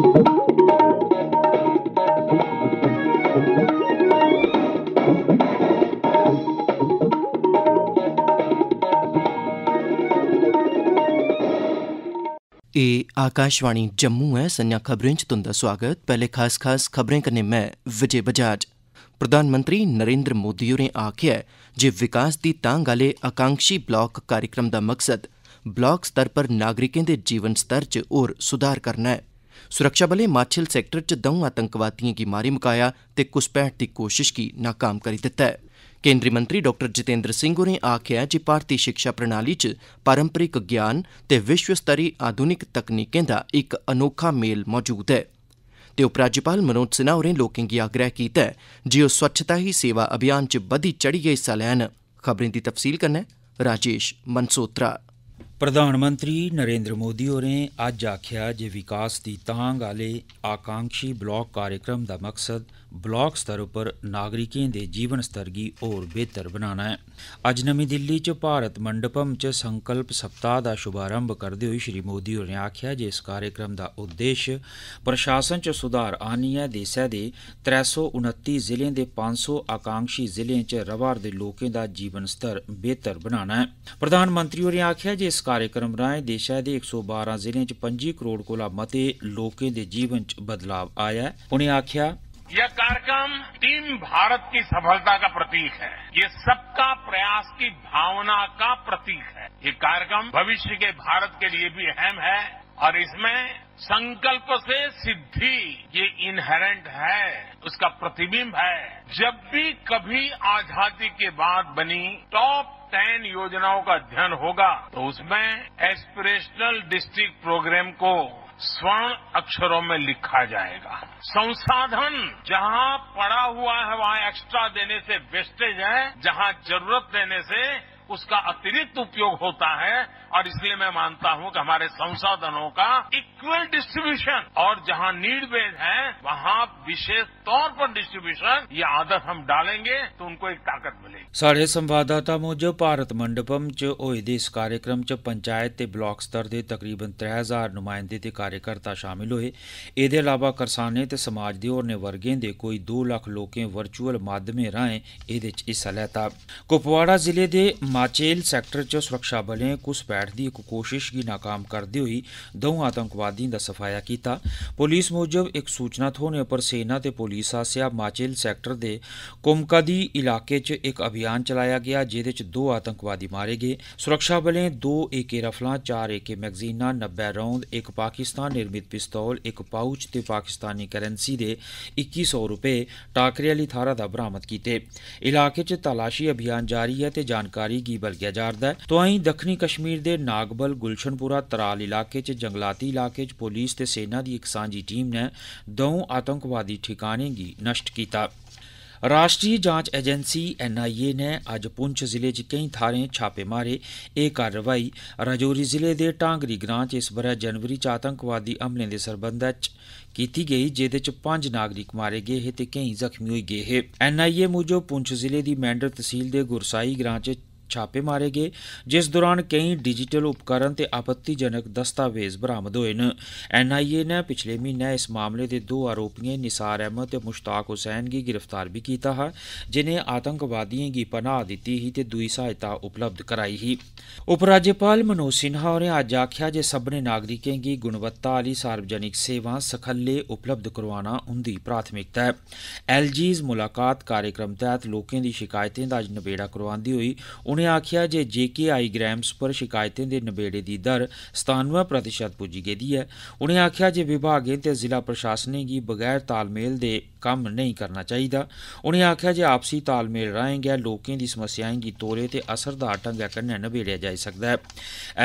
ये आकाशवाणी जम्मू है। संया खबरें च तुंदा स्वागत। पहले खास खबरें कन्नै मैं विजय बजाज। प्रधानमंत्री नरेंद्र मोदी होरें आखेआ है जे विकास दी तांग आह्ले आकांक्षी ब्लॉक कार्यक्रम दा मकसद ब्लॉक स्तर पर नागरिकें दे जीवन स्तर च होर सुधार करना है। सुरक्षा बलें माछिल सैक्टर च 2 आतंकवादियों गी मारी मुकाया ते घुसपैठ दी कोशिश गी नाकाम करी दित्ता है। केंद्रीय मंत्री डॉक्टर जितेंद्र सिंह होरें आखेआ जे भारती शिक्षा प्रणाली च पारंपरिक ज्ञान ते विश्व स्तरी आधुनिक तकनीकें दा इक अनोखा मेल मौजूद है। ते उपराज्यपाल मनोज सिन्हा होरें लोकें गी आग्रह कीता है जे ओह् स्वच्छता ही सेवा अभियान च बधी चढ़ियै हिस्सा लैन। खबरें दी तफसील कन्नै राजेश मनसोत्रा। प्रधानमंत्री नरेंद्र मोदी होरें अज्ज आखेआ जे विकास दी तांग आह्ले आकांक्षी ब्लॉक कार्यक्रम दा मकसद ब्लॉक स्तर उप्पर नागरिकें दे जीवन स्तर गी होर बेहतर बनाना है। अज्ज नमीं दिल्ली च भारत मंडपम च संकल्प सप्ताह दा शुभारंभ करदे होई श्री मोदी होरें आखेआ जे इस कार्यक्रम दा उद्देश्य प्रशासन च सुधार आह्नियै देसै दे 329 जिलें दे 500 आकांक्षी जिलें च रवा'रदे लोकें दा जीवन स्तर बेहतर बनाना है। प्रधानमंत्री होरें आखेआ जे इस कार्यक्रम राएं देशै दे 112 जिलें च 25 करोड़ कोला मते लोकें दे जीवन च बदलाव आया है। उनें आखेआ यह कार्यक्रम टीम भारत की सफलता का प्रतीक है। ये सबका प्रयास की भावना का प्रतीक है। ये कार्यक्रम भविष्य के भारत के लिए भी अहम है और इसमें संकल्प से सिद्धि ये इनहेरेंट है, उसका प्रतिबिंब है। जब भी कभी आजादी के बाद बनी टॉप 10 योजनाओं का अध्ययन होगा तो उसमें एस्पिरेशनल डिस्ट्रिक्ट प्रोग्राम को स्वर्ण अक्षरों में लिखा जाएगा। संसाधन जहां पड़ा हुआ है वहां एक्स्ट्रा देने से वेस्टेज है, जहां जरूरत देने से उसका अतिरिक्त उपयोग होता है। और इसलिए मैं मानता हूं कि हमारे संसाधनों का इक्वल डिस्ट्रीब्यूशन और जहां नीड बेस्ड है वहां विशेष तौर पर डिस्ट्रीब्यूशन, ये आदत हम डालेंगे तो उनको एक ताकत मिलेगी। साढ़े संवाददाता मुजब भारत मंडपम च होए दे इस कार्यक्रम च पंचायत ते ब्लॉक स्तर दे तकरीबन 3000 नुमाइंदे ते कार्यकर्ता शामिल होए। एह्दे अलावा करसानें ते समाज दे होरनें वर्गें दे कोई 2 लक्ख लोकें वर्चुअल माध्यमें राएं एह्दे च हिस्सा लैता। कुपवाड़ा जिले दे माचेल सैक्टर च सुरक्षा बलें घुसपैठ दी इक कोशिश गी नाकाम करदे होई 2 आतंकवादियों दा सफाया कीता। पुलिस मूजब इक सूचना थ्होने पर सेना ते पुलिस आसेआ माचेल सैक्टर दे कुमकदी इलाके च इक अभियान चलाया गया जेह्दे च 2 आतंकवादी मारे गे। सुरक्षा बलें 2 AK रफलां, 4 AK मैगजीनां, 90 राउंद, एक पाकिस्तान निर्मित पिस्तौल, एक पाउच ते पाकिस्तानी करेंसी दे 2100 रुपए टाकरे आह्ली थाह्रा दा बरामद कीते। इलाके च तलाशी अभियान जारी है ते जानकारी गी बलगेआ जा'रदा है। तोआईं दक्खनी कश्मीर दे नागबल, गुलशनपुरा, तराल इलाके च जंगलाती इलाके च पुलिस ते सेना दी इक सांझी टीम ने 2 आतंकवादी ठिकानें गी नष्ट कीता। राष्ट्रीय जांच एजेंसी NIA ने अज्ज पुंछ जिले च केईं थाह्रें छापे मारे। एह् कार्रवाई राजौरी जिले दे ढांगरी ग्रां च इस ब'रै जनवरी च आतंकवादी हमलें दे सरबंधै च कीती गेई, जेह्दे च 5 नागरिक मारे गे हे ते केईं जख्मी होई गे हे। NIA मूजब पुंछ जिले दी मैंडर तहसील दे गुरसाई ग्रां च छापे मारे गे, जिस दौरान केईं डिजिटल उपकरण ते आपत्तिजनक दस्तावेज बरामद होए न। NIA ने पिछले म्हीने इस मामले दे 2 आरोपियें निसार अहमद ते मुश्ताक हुसैन गी गिरफ्तार भी कीता हा, जिनें आतंकवादियें गी पनाह दित्ती ही ते दूई सहायता उपलब्ध कराई ही। उपराज्यपाल मनोज सिन्हा होरें अज्ज आखेआ जे सब्भनें नागरिकें गी गुणवत्ता आह्ली सार्वजनिक सेवां सखल्ले उपलब्ध करोआना उंदी प्राथमिकता है। LG's मुलाकात कार्यक्रम तैह्त लोकें दी शिकायतें दा अज्ज नबेड़ा करोआंदे होई उनें आखेआ जे JKI ग्राम्स पर शिकायतें दे नबेड़े दी दर 97% पुज्जी गेदी है। उनें आखेआ जे विभागें ते जिला प्रशासनें गी बगैर तालमेल दे कम्म नेईं करना चाहिदा। उनें आखेआ जे आपसी तालमेल राहें गै लोकें दी समस्याएं गी तौले ते असरदार ढंगै कन्नै नबेड़ेआ जाई सकदा है।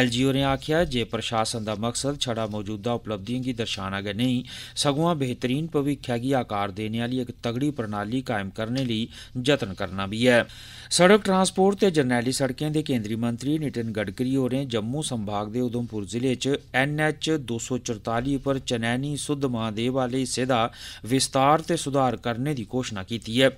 LG होरें आखेआ जे प्रशासन दा मकसद छड़ा मौजूदा उपलब्धियें गी दर्शाना गै नेईं, सगुआं बेहतरीन भविक्खै गी आकार देने आह्ली इक तगड़ी प्रणाली कायम करने लेई जतन करना बी है। सड़क ट्रांसपोर्ट ते जरनैली आली सड़कें दे केंद्री मंत्री नितिन गडकरी होरें जम्मू संभाग दे उधमपुर जिले च NH 244 पर चनैनी सुद्ध महादेव आले हिस्से दा विस्तार ते सुधार करने दी घोषणा कीती है।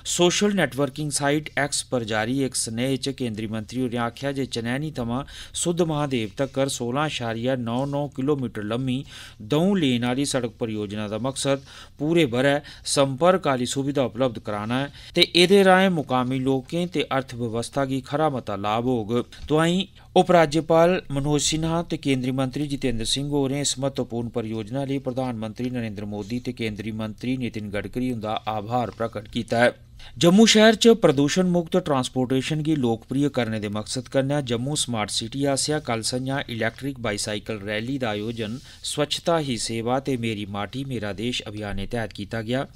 सोशल नेटवर्किंग साइट X पर जारी एक सनेह च केंद्री मंत्री होरें आखेआ जे चनैनी थमां सुद्ध महादेव तक्कर 16.99 किलोमीटर लम्मी द'ऊं लेन आली सड़क परियोजना दा मकसद पूरे ब'रै संपर्क आली सुविधा उपलब्ध कराना है ते एह्दे राहें मुकामी लोकें ते अर्थव्यवस्था गी खरा मता लाभ होग। तोआईं उपराज्यपाल मनोज सिन्हा ते केंद्री मंत्री जितेंद्र सिंह होरें इस महत्वपूर्ण परियोजना लेई प्रधानमंत्री नरेंद्र मोदी ते केंद्री मंत्री नितिन गडकरी हुंदा आभार प्रकट कीता है। जम्मू शहर च प्रदूषण मुक्त ट्रांसपोर्टेशन गी लोकप्रिय करने दे मकसद कन्नै जम्मू स्मार्ट सिटी आसेआ कल संञा इलैक्ट्रिक बाईसाइकल रैली दा आयोजन स्वच्छता ही सेवा ते मेरी माटी मेरा देश अभियान तैह्त कीता गया।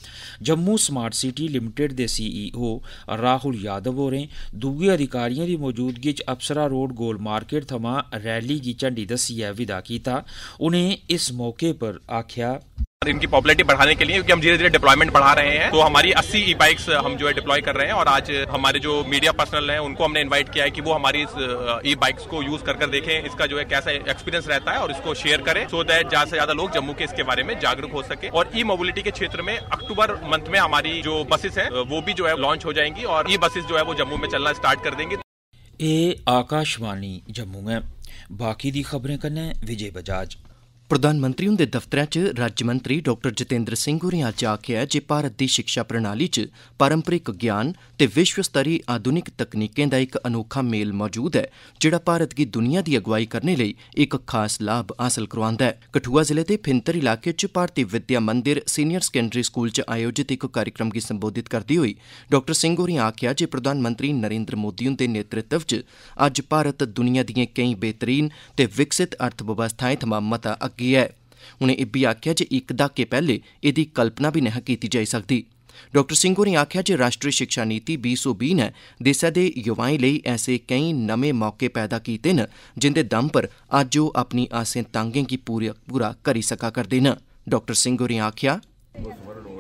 जम्मू स्मार्ट सिटी लिमिटेड दे CEO राहुल यादव होरें दूए अधिकारियों दी मौजूदगी च अप्सरा रोड गोल मार्केट थमां रैली गी झंडी दस्सियै विदा कीता। उनें इस मौके पर आखेआ इनकी पॉपुलैरिटी बढ़ाने के लिए, क्योंकि हम धीरे धीरे डिप्लॉयमेंट बढ़ा रहे हैं, तो हमारी 80 ई-बाइक्स हम जो है डिप्लॉय कर रहे हैं और आज हमारे जो मीडिया पर्सनल हैं उनको हमने इनवाइट किया है कि वो हमारी इस ई-बाइक्स को यूज कर देखें, इसका जो है कैसा एक्सपीरियंस रहता है और इसको शेयर करें, सो दैट ज्यादा से ज्यादा लोग जम्मू के इसके बारे में जागरूक हो सके। और ई मोबिलिटी के क्षेत्र में अक्टूबर मंथ में हमारी जो बसेस है वो भी जो है लॉन्च हो जाएंगी और ई बसेस जो है वो जम्मू में चलना स्टार्ट कर देंगी। ए आकाशवाणी जम्मू है। बाकी दी खबरें कन्नै विजय बजाज। प्रधानमंत्री हुंदे दफ्तरै च राज्यमंत्री डॉक्टर जितेंद्र सिंह होरें अज्ज आखेआ जे भारत दी शिक्षा प्रणाली च पारंपरिक ज्ञान ते विश्व स्तरी आधुनिक तकनीकें दा इक अनोखा मेल मौजूद है, जेहड़ा भारत गी दुनिया दी अगुवाई करने लेई इक खास लाभ हासल करोआंदा है। कठुआ जिले दे फिंतर इलाके च भारती विद्या मंदिर सीनियर सैकेंडरी स्कूल च आयोजित इक कार्यक्रम गी संबोधित करदे होई डॉक्टर सिंह होरें आखेआ जे प्रधानमंत्री नरेंद्र मोदी हुंदे नेतृत्व च अज्ज भारत दुनिया दिएं केईं बेहतरीन ते विकसित अर्थव्यवस्थाएं थमां मता अग्गे है। उनें इब्बी आखेआ जे इक दहाके पैहले एह्दी कल्पना बी नहीं कीती जाई सकदी। डॉक्टर सिंह होरें आखेआ जे राष्ट्री शिक्षा नीति 2020 ने देसै दे युवाएं लेई ऐसे केईं नमें मौके पैदा कीते न जिंदे दम पर अज्ज ओह् अपनी आसें तांगें गी पूरा करी सका करदे न। डॉक्टर सिंह होरें आखेआ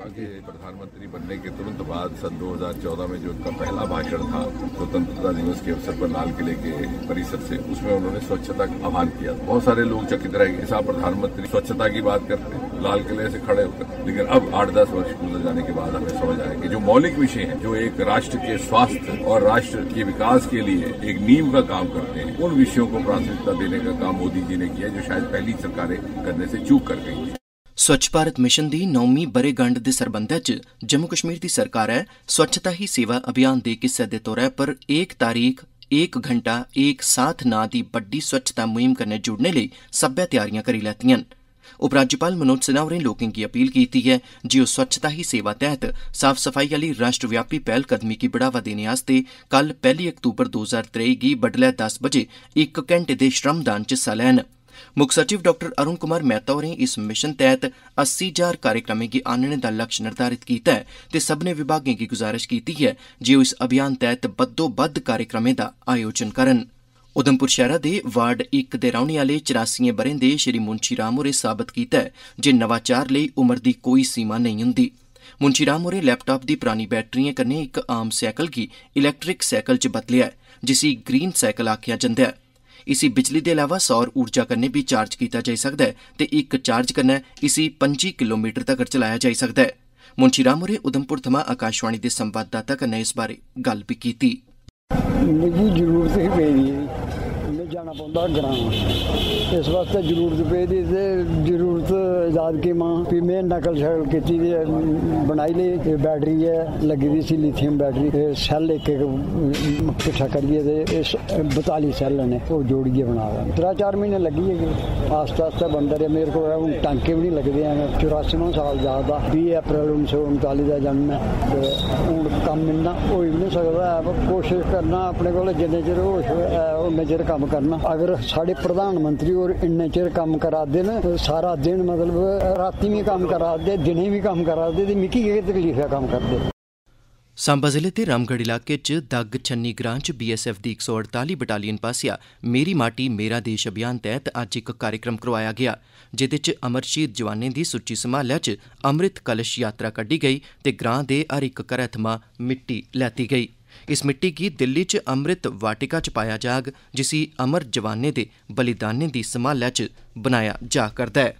के प्रधानमंत्री बनने के तुरंत बाद सन 2014 में जो उनका पहला भाषण था स्वतंत्रता दिवस के अवसर पर लाल किले के परिसर से, उसमें उन्होंने स्वच्छता का आह्वान किया। बहुत सारे लोग चकित रह गए, साहब प्रधानमंत्री स्वच्छता की बात करते हैं लाल किले से खड़े होकर, लेकिन अब 8-10 वर्ष गुजर जाने के बाद हमें समझ आया कि जो मौलिक विषय हैं, जो एक राष्ट्र के स्वास्थ्य और राष्ट्र के विकास के लिए एक नींव का काम करते हैं, उन विषयों को प्राथमिकता देने का काम मोदी जी ने किया, जो शायद पहली सरकारें करने से चूक कर गई थी। स्वच्छ भारत मिशन दी 9वीं ब'रेगंढ दे सरबंधै च जम्मू कश्मीर दी सरकारै स्वच्छता ही सेवा अभियान दे हिस्से दे तौरा पर 1 तारीख 1 घंटा 1 साथ नां दी बड्डी स्वच्छता मुहिम कन्नै जुड़ने लेई सब्बै तैयारियां करी लैतियां न। उपराज्यपाल मनोज सिन्हा होरें लोकें गी अपील कीती है जे ओह् स्वच्छता ही सेवा तैह्त साफ सफाई आह्ली राष्ट्रव्यापी पैह्लकदमी गी बढ़ावा देने आस्तै कल 1 अक्तूबर 2023 गी बड्डलै 10 बजे 1 घैंटे दे श्रमदान च हिस्सा लैन। मुक्ख सचिव डॉक्टर अरुण कुमार मेहता होरें इस मिशन तैह्त 80,000 कार्यक्रमें गी आह्नने दा लक्ष्य निर्धारित कीता है ते सब्भनें विभागें गी गुजारिश कीती है जे ओह् इस अभियान तैह्त बद्धोबद्ध कार्यक्रमें दा आयोजन करन। उधमपुर शहरा दे वार्ड 1 दे रौह्ने आह्ले 84 ब'रें दे श्री मुंशी राम होरें साबत कीता है जे नवाचार लेई उमर दी कोई सीमा नेईं हुंदी। मुंशी राम होरें लैपटाप दी परानी बैटरिएं कन्नै इक आम साइकल गी इलैक्ट्रिक साइकल च बदलेआ है, जिसी ग्रीन साइकल आखेआ जंदा है। इसी बिजली दे अलावा सौर ऊर्जा कन्नै भी चार्ज कीता जाई सकदा है ते इक चार्ज कन्नै इसी 25 किलोमीटर तगर चलाया जाई सकदा है। मुंशी राम होरें उधमपुर थमां आकाशवाणी दे संवाददाता कन्नै इस बारे गल्ल भी कीती। मिगी जरूरत ही पेदी में जाना पौंदा ग्रां, इस वास्ते जरूरत पेदी ते जरूरत आजाद की मां भी में नकल शकल कीती बनाई लेई ते बैटरी है लगी दी सी लिथियम बैटरी सैल एक किट्ठा करिए ते 42 सैल ने वो जोड़िए बना रहा 3-4 महीने लगी है आस्ता आस्ता बनता रहा। मेरे को हूँ टांके भी नहीं लगते हैं। 84 साल ज्यादा 20 अप्रैल 1939 का जन्म है। हूँ कम इन्ना हो ही नहीं सकता है, कोशिश करना अपने को जिन्ने चिर होश है उन्ने चिर कम करना। अगर साढ़े प्रधानमंत्री और इन्ने चिर कम करा दे न सारा दिन मतलब राती भी कम करा दे दिनें भी कम करा दे मिकी केह् तकलीफ है कम करदे। सांबा जिले के रामगढ़ इलाके च दग छन्नी ग्रां च BSF दी 148 बटालियन पास्सेआ मेरी माटी मेरा देश अभियान तैह्त अज्ज एक कार्यक्रम करवाया गया, जेह्दे च अमर शहीद जवानें दी सुच्ची संभालै च अमृत कलश यात्रा कड्ढी गेई ते ग्रां दे हर इक घरै थमां मिट्टी लैती गेई। इस मिट्टी गी दिल्ली च अमृत वाटिका च पाया जाग, जिसी अमर जवानें दे बलिदानें दी सम्हालै च बनाया जा करदा है।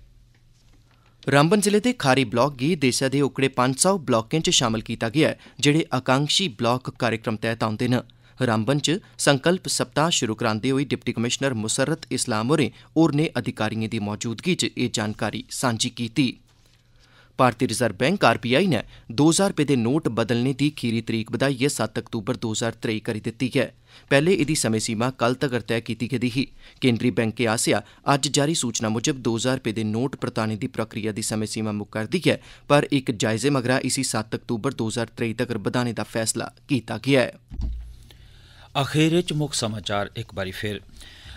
रामबन जिले दे खारी ब्लाक गी देसै दे ओकड़े 500 ब्लाकें च शामल कीता गेआ है जेहड़े आकांक्षी ब्लाक कार्यक्रम तैह्त औंदे न। रामबन च संकल्प सप्ताह शुरू करांदे होई डिप्टी कमिशनर मुसरत इस्लाम होरें होरनें अधिकारिएं दी मौजूदगी च एह् जानकारी सांझी कीती। भारतीय रिजर्व बैंक RBI ने 2000 रपेऽ दे नोट बदलने दी खीरी तरीक बधाइयै 7 अक्तूबर 2023 करी दित्ती है। पैह्ले एह्दी समें सीमा कल तगर तय कीती गेदी ही। केंद्री बैंकें आसेआ अज्ज जारी सूचना मुजब 2000 रपेऽ दे नोट परताने दी प्रक्रिया दी समें सीमा मुक्करदी ऐ, पर इक जायजे मगरा इसी 7 अक्तूबर 2023 तगर बधाने दा फैसला कीता गेआ है। अखीर च मुक्ख समाचार एक बारी फिर।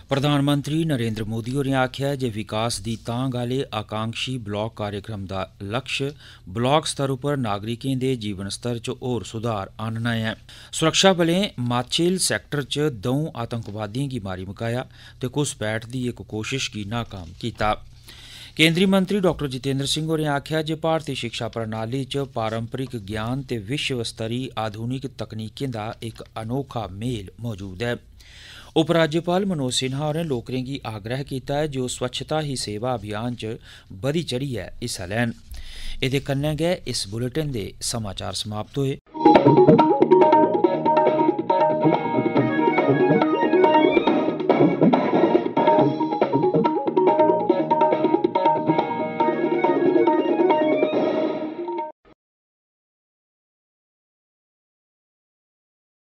प्रधानमंत्री नरेंद्र मोदी होरें आखेआ जे विकास दी तांग आह्ले आकांक्षी ब्लाक कार्यक्रम दा लक्ष्य ब्लाक स्तर उप्पर नागरिकें दे जीवन स्तर च होर सुधार आह्नना ऐ। सुरक्षा बलें माछिल सैक्टर च 2 आतंकवादियों गी मारी मुकाया ते घुसपैठ दी इक कोशिश गी नाकाम कीता। केंद्री मंत्री डॉक्टर जितेंद्र सिंह होरें आखेआ जे भारती शिक्षा प्रणाली च पारंपरिक ज्ञान ते विश्व स्तरी आधुनिक तकनीकें दा इक अनोखा मेल मौजूद है। उपराज्यपाल मनोज सिन्हा होरें लोकें गी आग्रह कीता है जे ओह् स्वच्छता ही सेवा अभियान च बधी चढ़ियै हिस्सा लैन। एह्दे कन्नै गै इस बुलेटिन दे समाचार समाप्त होए।